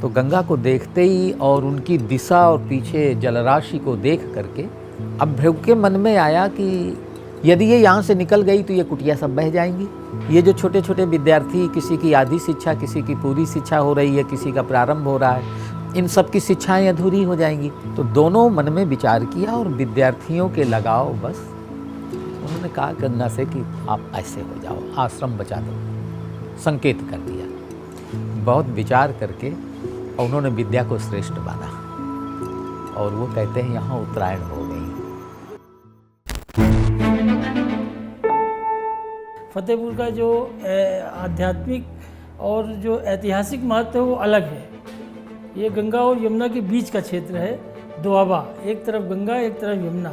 तो गंगा को देखते ही और उनकी दिशा और पीछे जलराशि को देख करके अब भृगु के मन में आया कि यदि ये यहाँ से निकल गई तो ये कुटिया सब बह जाएंगी। ये जो छोटे छोटे विद्यार्थी, किसी की आधी शिक्षा, किसी की पूरी शिक्षा हो रही है, किसी का प्रारंभ हो रहा है, इन सब की शिक्षाएं अधूरी हो जाएंगी। तो दोनों मन में विचार किया और विद्यार्थियों के लगाओ बस उन्होंने कहा गंगा से कि आप ऐसे हो जाओ, आश्रम बचा दो, संकेत कर दिया। बहुत विचार करके और उन्होंने विद्या को श्रेष्ठ माना और वो कहते हैं यहाँ उत्तरायण हो गई। फतेहपुर का जो आध्यात्मिक और जो ऐतिहासिक महत्व है वो अलग है। ये गंगा और यमुना के बीच का क्षेत्र है, दोआबा। एक तरफ गंगा, एक तरफ यमुना,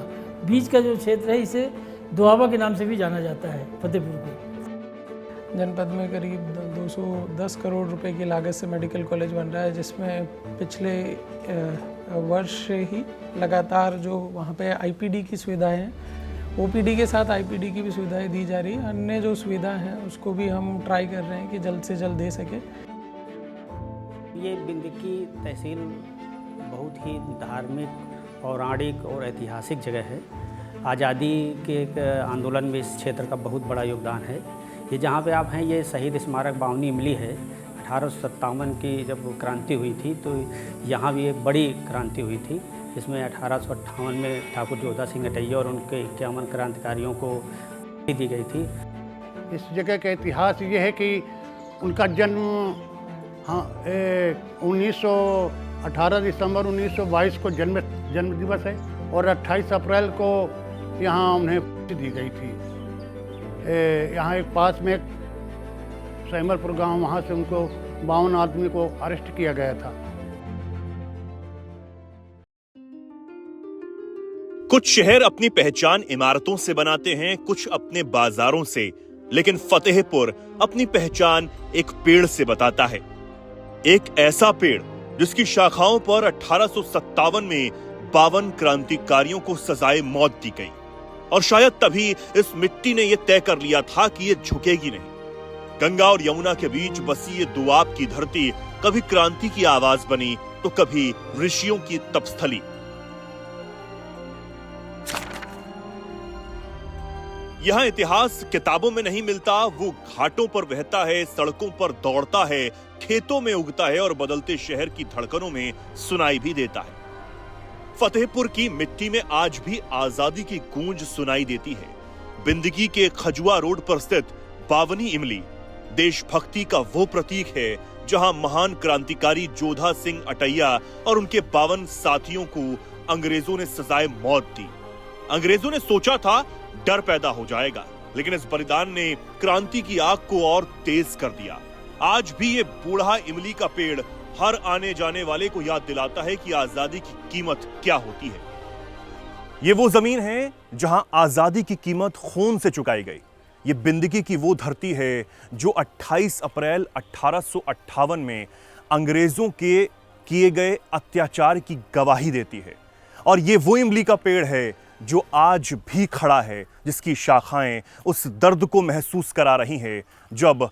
बीच का जो क्षेत्र है इसे दोआबा के नाम से भी जाना जाता है फतेहपुर को। जनपद में करीब 210 करोड़ रुपए की लागत से मेडिकल कॉलेज बन रहा है, जिसमें पिछले वर्ष से ही लगातार जो वहाँ पे आईपीडी की सुविधाएं हैं, ओपीडी के साथ आईपीडी की भी सुविधाएं दी जा रही है। अन्य जो सुविधा हैं उसको भी हम ट्राई कर रहे हैं कि जल्द से जल्द दे सके। ये बिंदकी तहसील बहुत ही धार्मिक, पौराणिक और ऐतिहासिक जगह है। आज़ादी के एक आंदोलन में इस क्षेत्र का बहुत बड़ा योगदान है। ये जहाँ पे आप हैं, ये शहीद स्मारक बावनी इमली है। 1857 की जब क्रांति हुई थी तो यहाँ भी एक बड़ी क्रांति हुई थी, जिसमें 1858 में ठाकुर जोधा सिंह अटैया और उनके 51 क्रांतिकारियों को दी गई थी। इस जगह का इतिहास ये है कि उनका जन्म 18 दिसंबर 1922 को जन्म दिवस है और 28 अप्रैल को यहाँ उन्हें दी गई थी। यहाँ एक पास में सैमरपुर गांव, वहाँ से उनको 52 आदमी को अरेस्ट किया गया था। कुछ शहर अपनी पहचान इमारतों से बनाते हैं, कुछ अपने बाजारों से, लेकिन फतेहपुर अपनी पहचान एक पेड़ से बताता है। एक ऐसा पेड़ जिसकी शाखाओं पर 1857 में 52 क्रांतिकारियों को सजाए मौत दी गई और शायद तभी इस मिट्टी ने यह तय कर लिया था कि यह झुकेगी नहीं। गंगा और यमुना के बीच बसी ये दुआब की धरती कभी क्रांति की आवाज बनी तो कभी ऋषियों की तपस्थली। यहाँ इतिहास किताबों में नहीं मिलता, वो घाटों पर बहता है, सड़कों पर दौड़ता है, खेतों में उगता है और बदलते शहर की धड़कनों में सुनाई भी देता है। फतेहपुर की मिट्टी में आज भी आजादी की गूंज सुनाई देती है। बिंदगी के खजुआ रोड पर स्थित बावनी इमली देशभक्ति का वो प्रतीक है जहां महान क्रांतिकारी जोधा सिंह अटैया और उनके 52 साथियों को अंग्रेजों ने सजाए मौत दी। अंग्रेजों ने सोचा था डर पैदा हो जाएगा, लेकिन इस बलिदान ने क्रांति की आग को और तेज कर दिया। आज भी ये बूढ़ा इमली का पेड़ हर आने जाने वाले को याद दिलाता है कि आजादी की कीमत क्या होती है। ये वो जमीन है जहां आजादी की कीमत खून से चुकाई गई। ये बिंदगी की वो धरती है जो 28 अप्रैल 1858 में अंग्रेजों के किए गए अत्याचार की गवाही देती है। और ये वो इमली का पेड़ है जो आज भी खड़ा है, जिसकी शाखाएं उस दर्द को महसूस करा रही हैं जब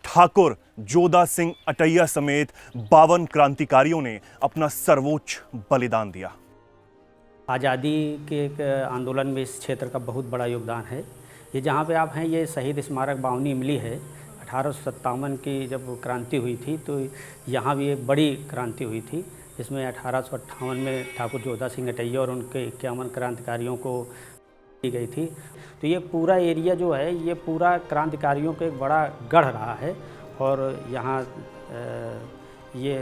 ठाकुर जोधा सिंह अटैया समेत 52 क्रांतिकारियों ने अपना सर्वोच्च बलिदान दिया। आज़ादी के एक आंदोलन में इस क्षेत्र का बहुत बड़ा योगदान है। ये जहाँ पे आप हैं, ये शहीद स्मारक बावनी इमली है। 1857 की जब क्रांति हुई थी तो यहाँ भी एक बड़ी क्रांति हुई थी, जिसमें 1858 में ठाकुर जोधा सिंह अटैया और उनके 51 क्रांतिकारियों को दी गई थी। तो ये पूरा एरिया जो है, ये पूरा क्रांतिकारियों का एक बड़ा गढ़ रहा है। और यहाँ ये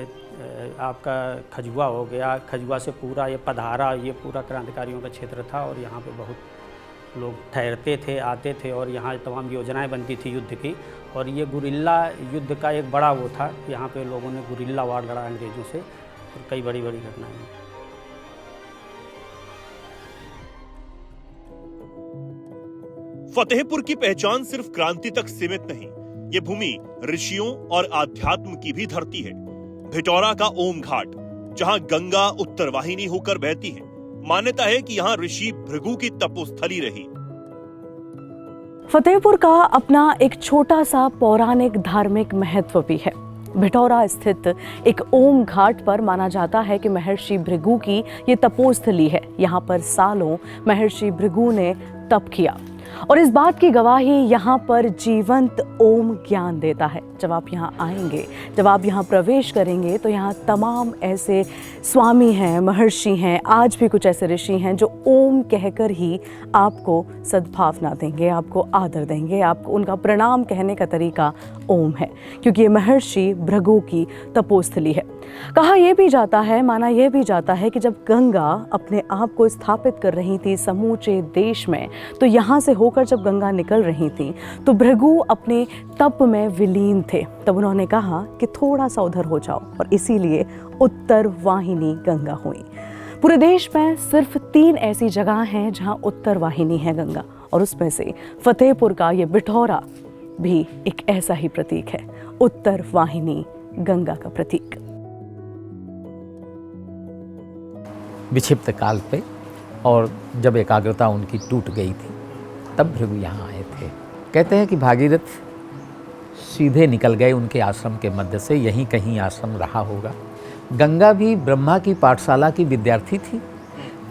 आपका खजुआ हो गया, खजुआ से पूरा ये पधारा, ये पूरा क्रांतिकारियों का क्षेत्र था और यहाँ पे बहुत लोग ठहरते थे, आते थे और यहाँ तमाम योजनाएं बनती थी युद्ध की। और ये गुरिल्ला युद्ध का एक बड़ा वो था, यहाँ पे लोगों ने गुरिल्ला वार लड़ा अंग्रेज़ों से और कई बड़ी बड़ी घटनाएं। फतेहपुर की पहचान सिर्फ क्रांति तक सीमित नहीं, ये भूमि ऋषियों और आध्यात्म की भी धरती है। भिटौरा का ओम घाट, जहां गंगा उत्तरवाहिनी होकर बहती है। मान्यता है कि यहाँ ऋषि भृगु की तपोस्थली रही। फतेहपुर का अपना एक छोटा सा पौराणिक धार्मिक महत्व भी है। भिठौरा स्थित एक ओम घाट पर माना जाता है कि महर्षि भृगु की ये तपोस्थली है। यहाँ पर सालों महर्षि भृगु ने तप किया और इस बात की गवाही यहाँ पर जीवंत ओम ज्ञान देता है। जब आप यहाँ आएंगे, जब आप यहाँ प्रवेश करेंगे तो यहाँ तमाम ऐसे स्वामी हैं, महर्षि हैं, आज भी कुछ ऐसे ऋषि हैं जो ओम कहकर ही आपको सद्भावना देंगे, आपको आदर देंगे, आपको उनका प्रणाम कहने का तरीका ओम है, क्योंकि ये महर्षि भृगु की तपोस्थली है। कहा यह भी जाता है, माना यह भी जाता है कि जब गंगा अपने आप को स्थापित कर रही थी समूचे देश में, तो यहाँ से होकर जब गंगा निकल रही थी तो भृगु अपने तप में विलीन थे। तब उन्होंने कहा कि थोड़ा सा उधर हो जाओ और इसीलिए उत्तर वाहिनी गंगा हुई। पूरे देश में सिर्फ 3 ऐसी जगह हैं जहाँ उत्तर वाहिनी है गंगा, और उसमें से फतेहपुर का ये भिठौरा भी एक ऐसा ही प्रतीक है, उत्तर वाहिनी गंगा का प्रतीक। विक्षिप्त काल पे और जब एकाग्रता उनकी टूट गई थी तब भृगु यहाँ आए थे। कहते हैं कि भागीरथ सीधे निकल गए उनके आश्रम के मध्य से, यहीं कहीं आश्रम रहा होगा। गंगा भी ब्रह्मा की पाठशाला की विद्यार्थी थी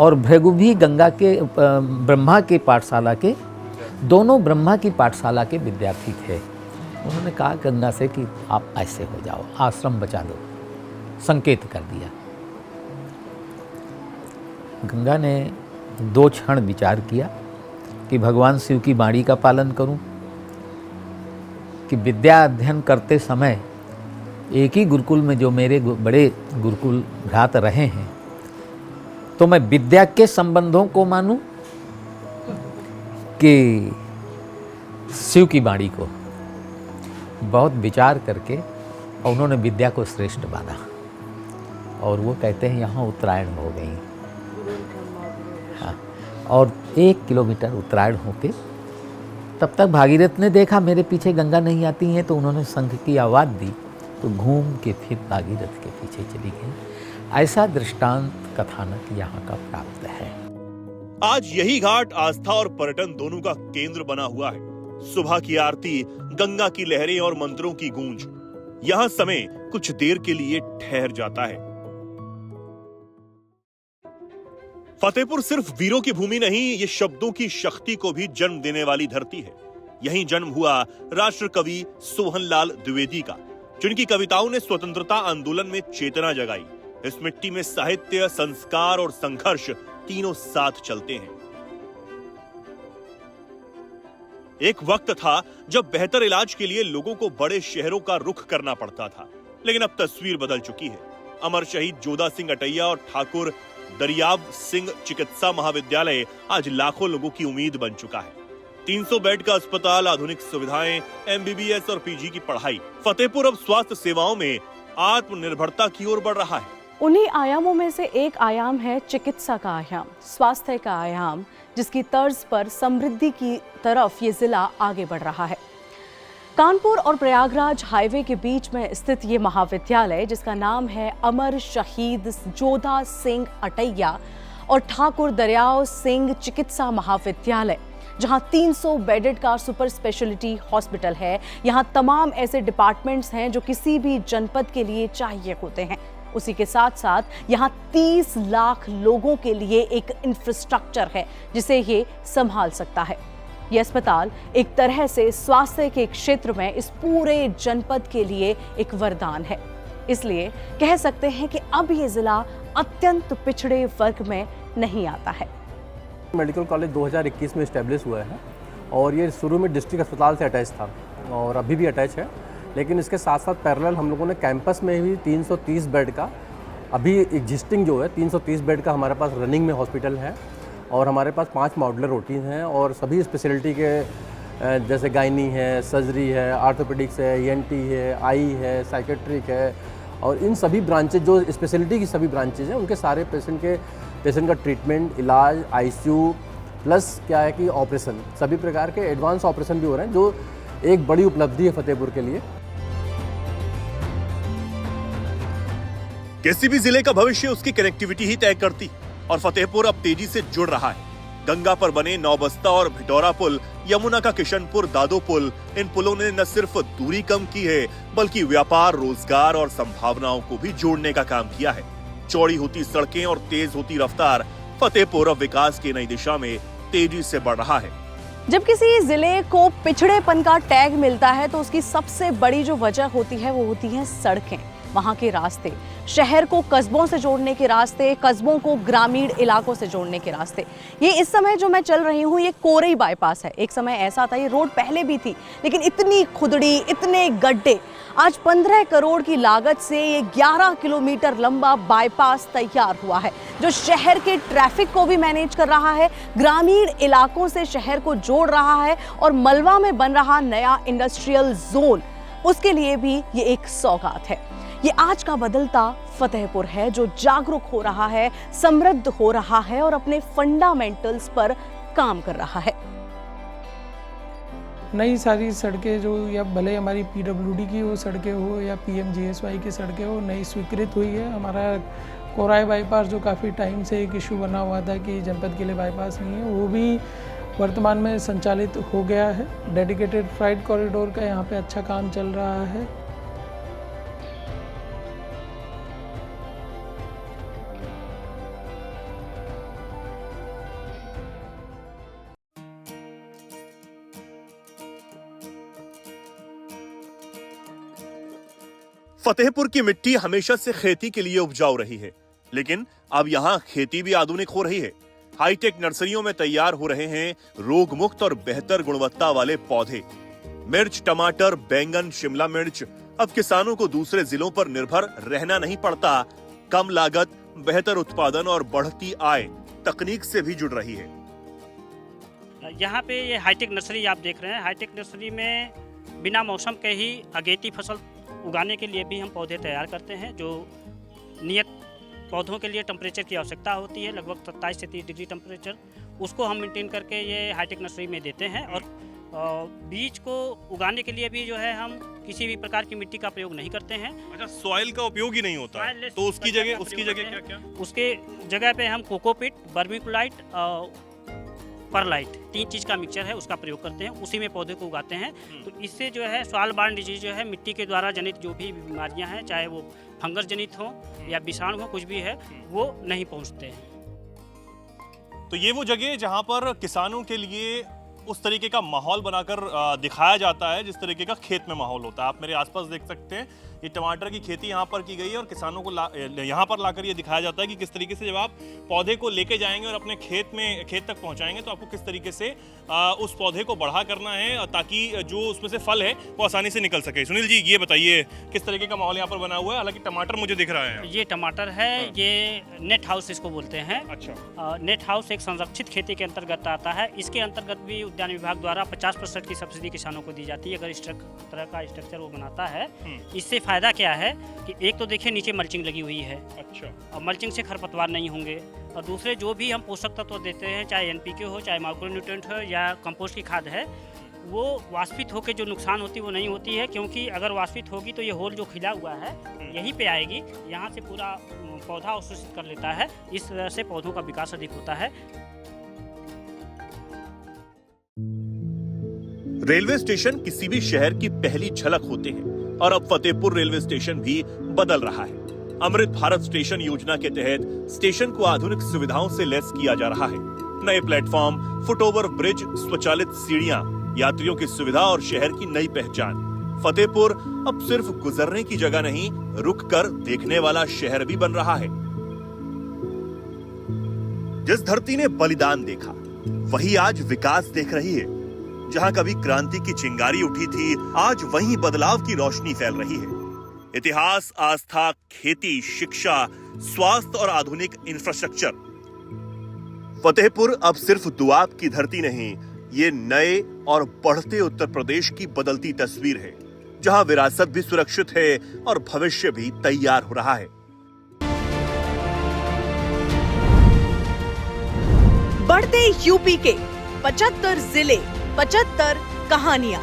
और भृगु भी ब्रह्मा के पाठशाला के, दोनों ब्रह्मा की पाठशाला के विद्यार्थी थे। उन्होंने कहा गंगा से कि आप ऐसे हो जाओ, आश्रम बचा दो, संकेत कर दिया। गंगा ने 2 क्षण विचार किया कि भगवान शिव की वाणी का पालन करूं, कि विद्या अध्ययन करते समय एक ही गुरुकुल में जो मेरे बड़े गुरुकुल भ्रात रहे हैं, तो मैं विद्या के संबंधों को मानूं कि शिव की वाणी को। बहुत विचार करके और उन्होंने विद्या को श्रेष्ठ माना, और वो कहते हैं यहाँ उत्तरायण हो गई। हाँ, और 1 किलोमीटर उत्तरायण होके तब तक भागीरथ ने देखा मेरे पीछे गंगा नहीं आती हैं, तो उन्होंने शंख की आवाज़ दी तो घूम के फिर भागीरथ के पीछे चली गई। ऐसा दृष्टांत कथानक यहाँ का प्राप्त है। आज यही घाट आस्था और पर्यटन दोनों का केंद्र बना हुआ है। सुबह की आरती, गंगा की लहरें और मंत्रों की गूंज, यहाँ समय कुछ देर के लिए ठहर जाता है। फतेहपुर सिर्फ वीरों की भूमि नहीं, ये शब्दों की शक्ति को भी जन्म देने वाली धरती है। यहीं जन्म हुआ राष्ट्र कवि सोहनलाल द्विवेदी का, जिनकी कविताओं ने स्वतंत्रता आंदोलन में चेतना जगाई। इस मिट्टी में साहित्य, संस्कार और संघर्ष तीनों साथ चलते हैं। एक वक्त था जब बेहतर इलाज के लिए लोगों को बड़े शहरों का रुख करना पड़ता था, लेकिन अब तस्वीर बदल चुकी है। अमर शहीद जोधा सिंह अटैया और ठाकुर दरियाब सिंह चिकित्सा महाविद्यालय आज लाखों लोगों की उम्मीद बन चुका है। 300 बेड का अस्पताल, आधुनिक सुविधाएं, MBBS और PG की पढ़ाई। फतेहपुर अब स्वास्थ्य सेवाओं में आत्मनिर्भरता की ओर बढ़ रहा है। उन्हीं आयामों में से एक आयाम है चिकित्सा का आयाम, स्वास्थ्य का आयाम, जिसकी तर्ज पर समृद्धि की तरफ ये जिला आगे बढ़ रहा है। कानपुर और प्रयागराज हाईवे के बीच में स्थित ये महाविद्यालय, जिसका नाम है अमर शहीद जोधा सिंह अटैया और ठाकुर दरियाव सिंह चिकित्सा महाविद्यालय, जहां 300 बेडेड का सुपर स्पेशलिटी हॉस्पिटल है। यहां तमाम ऐसे डिपार्टमेंट्स हैं जो किसी भी जनपद के लिए चाहिए होते हैं। उसी के साथ साथ यहाँ 30 लाख लोगों के लिए एक इंफ्रास्ट्रक्चर है जिसे ये संभाल सकता है। ये अस्पताल एक तरह से स्वास्थ्य के क्षेत्र में इस पूरे जनपद के लिए एक वरदान है। इसलिए कह सकते हैं कि अब ये जिला अत्यंत पिछड़े वर्ग में नहीं आता है। मेडिकल कॉलेज 2021 में इस्टेब्लिश हुआ है और ये शुरू में डिस्ट्रिक्ट अस्पताल से अटैच था और अभी भी अटैच है, लेकिन इसके साथ साथ पैरेलल हम लोगों ने कैंपस में भी 330 बेड का, अभी एग्जिस्टिंग जो है 330 बेड का हमारे पास रनिंग में हॉस्पिटल है और हमारे पास 5 मॉड्यूलर ओटीज हैं और सभी स्पेशलिटी के जैसे गायनी है, सर्जरी है, आर्थोपेडिक्स है, ENT है, आई है, साइकेट्रिक है और इन सभी ब्रांचेज जो स्पेशलिटी की सभी ब्रांचेज हैं उनके सारे पेशेंट का ट्रीटमेंट, इलाज, ICU प्लस क्या है कि ऑपरेशन, सभी प्रकार के एडवांस ऑपरेशन भी हो रहे हैं, जो एक बड़ी उपलब्धि है फतेहपुर के लिए। किसी भी जिले का भविष्य उसकी कनेक्टिविटी ही तय करती और फतेहपुर अब तेजी से जुड़ रहा है। गंगा पर बने नौबस्ता और भिटौरा पुल, यमुना का किशनपुर दादो पुल, इन पुलों ने न सिर्फ दूरी कम की है बल्कि व्यापार, रोजगार और संभावनाओं को भी जोड़ने का काम किया है। चौड़ी होती सड़कें और तेज होती रफ्तार, फतेहपुर अब विकास की नई दिशा में तेजी से बढ़ रहा है। जब किसी जिले को पिछड़ेपन का टैग मिलता है तो उसकी सबसे बड़ी जो वजह होती है वो होती है सड़कें, वहाँ के रास्ते, शहर को कस्बों से जोड़ने के रास्ते, कस्बों को ग्रामीण इलाकों से जोड़ने के रास्ते। ये इस समय जो मैं चल रही हूँ ये कोरई बाईपास है। एक समय ऐसा था, ये रोड पहले भी थी लेकिन इतनी खुदड़ी, इतने गड्ढे। आज 15 करोड़ की लागत से ये 11 किलोमीटर लंबा बाईपास तैयार हुआ है जो शहर के ट्रैफिक को भी मैनेज कर रहा है, ग्रामीण इलाकों से शहर को जोड़ रहा है और मलवा में बन रहा नया इंडस्ट्रियल जोन, उसके लिए भी ये एक सौगात है। ये आज का बदलता फतेहपुर है जो जागरूक हो रहा है, समृद्ध हो रहा है और अपने फंडामेंटल्स पर काम कर रहा है। नई सारी सड़कें जो या भले हमारी पीडब्ल्यूडी की वो सड़कें हो या पीएमजीएसवाई की सड़कें हो, नई स्वीकृत हुई है। हमारा कोराई बाईपास जो काफ़ी टाइम से एक इशू बना हुआ था कि जनपद के लिए बाईपास नहीं है, वो भी वर्तमान में संचालित हो गया है। डेडिकेटेड फ्राइट कॉरिडोर का यहाँ पे अच्छा काम चल रहा है। फतेहपुर की मिट्टी हमेशा से खेती के लिए उपजाऊ रही है, लेकिन अब यहाँ खेती भी आधुनिक हो रही है। हाईटेक नर्सरियों में तैयार हो रहे हैं रोग मुक्त और बेहतर गुणवत्ता वाले पौधे। मिर्च, टमाटर, बैंगन, शिमला मिर्च, अब किसानों को दूसरे जिलों पर निर्भर रहना नहीं पड़ता। कम लागत, बेहतर उत्पादन और बढ़ती आय तकनीक से भी जुड़ रही है। यहाँ पे ये हाईटेक नर्सरी आप देख रहे हैं। हाईटेक नर्सरी में बिना मौसम के ही अगेती फसल उगाने के लिए भी हम पौधे तैयार करते हैं। जो नियत पौधों के लिए टेम्परेचर की आवश्यकता होती है, लगभग 27 से 30 डिग्री टेम्परेचर, उसको हम मेंटेन करके ये हाईटेक नर्सरी में देते हैं। और बीज को उगाने के लिए भी जो है हम किसी भी प्रकार की मिट्टी का प्रयोग नहीं करते हैं। अच्छा, सॉइल का उपयोग ही नहीं होता है, तो उसकी जगह क्या? उसके जगह पे हम कोकोपिट, वर्मीकुलाइट, परलाइट, 3 चीज़ का मिक्सचर है, उसका प्रयोग करते हैं, उसी में पौधे को उगाते हैं। तो इससे जो है सॉइल बॉर्न डिजीज जो है, मिट्टी के द्वारा जनित जो भी बीमारियां हैं, चाहे वो फंगस जनित हो या विषाणु हो, कुछ भी है, वो नहीं पहुंचते हैं। तो ये वो जगह जहां पर किसानों के लिए उस तरीके का माहौल बनाकर दिखाया जाता है जिस तरीके का खेत में माहौल होता है। आप मेरे आसपास देख सकते हैं, ये टमाटर की खेती यहाँ पर की गई है और किसानों को यहाँ पर लाकर ये दिखाया जाता है कि किस तरीके से जब आप पौधे को लेके जाएंगे और अपने खेत तक पहुँचाएंगे तो आपको किस तरीके से उस पौधे को बढ़ा करना है ताकि जो उसमें से फल है वो आसानी से निकल सके। सुनील जी, ये बताइए किस तरीके का माहौल यहाँ पर बना हुआ है? हालांकि टमाटर मुझे दिख रहा है। ये टमाटर है, ये नेट हाउस इसको बोलते हैं। अच्छा। नेट हाउस एक संरक्षित खेती के अंतर्गत आता है। इसके अंतर्गत भी उद्यान विभाग द्वारा 50% की सब्सिडी किसानों को दी जाती है अगर इस तरह का स्ट्रक्चर वो बनाता है। इससे फायदा क्या है कि एक तो देखिए नीचे मल्चिंग लगी हुई है। अच्छा। और मल्चिंग से खरपतवार नहीं होंगे, और दूसरे जो भी हम पोषक तत्व देते हैं, चाहे एनपीके हो, चाहे माइक्रोन्यूट्रिएंट हो या कंपोस्ट की खाद है, वो वाष्पित होकर जो नुकसान होती है वो नहीं होती है। क्योंकि अगर वाष्पित होगी तो ये होल जो खिला हुआ है यहीं पे आएगी, यहाँ से पूरा पौधा अवशोषित कर लेता है। इस तरह से पौधों का विकास अधिक होता है। रेलवे स्टेशन किसी भी शहर की पहली झलक होते हैं और अब फतेहपुर रेलवे स्टेशन भी बदल रहा है। अमृत भारत स्टेशन योजना के तहत स्टेशन को आधुनिक सुविधाओं से लैस किया जा रहा है। नए प्लेटफॉर्म, फुटओवर ब्रिज, स्वचालित सीढ़ियां, यात्रियों की सुविधा और शहर की नई पहचान। फतेहपुर अब सिर्फ गुजरने की जगह नहीं, रुककर देखने वाला शहर भी बन रहा है। जिस धरती ने बलिदान देखा वही आज विकास देख रही है। जहां कभी क्रांति की चिंगारी उठी थी, आज वहीं बदलाव की रोशनी फैल रही है। इतिहास, आस्था, खेती, शिक्षा, स्वास्थ्य और आधुनिक इंफ्रास्ट्रक्चर। फतेहपुर अब सिर्फ दुआब की धरती नहीं, ये नए और बढ़ते उत्तर प्रदेश की बदलती तस्वीर है, जहां विरासत भी सुरक्षित है और भविष्य भी तैयार हो रहा है। बढ़ते यूपी के 75 जिले, 75 कहानियां।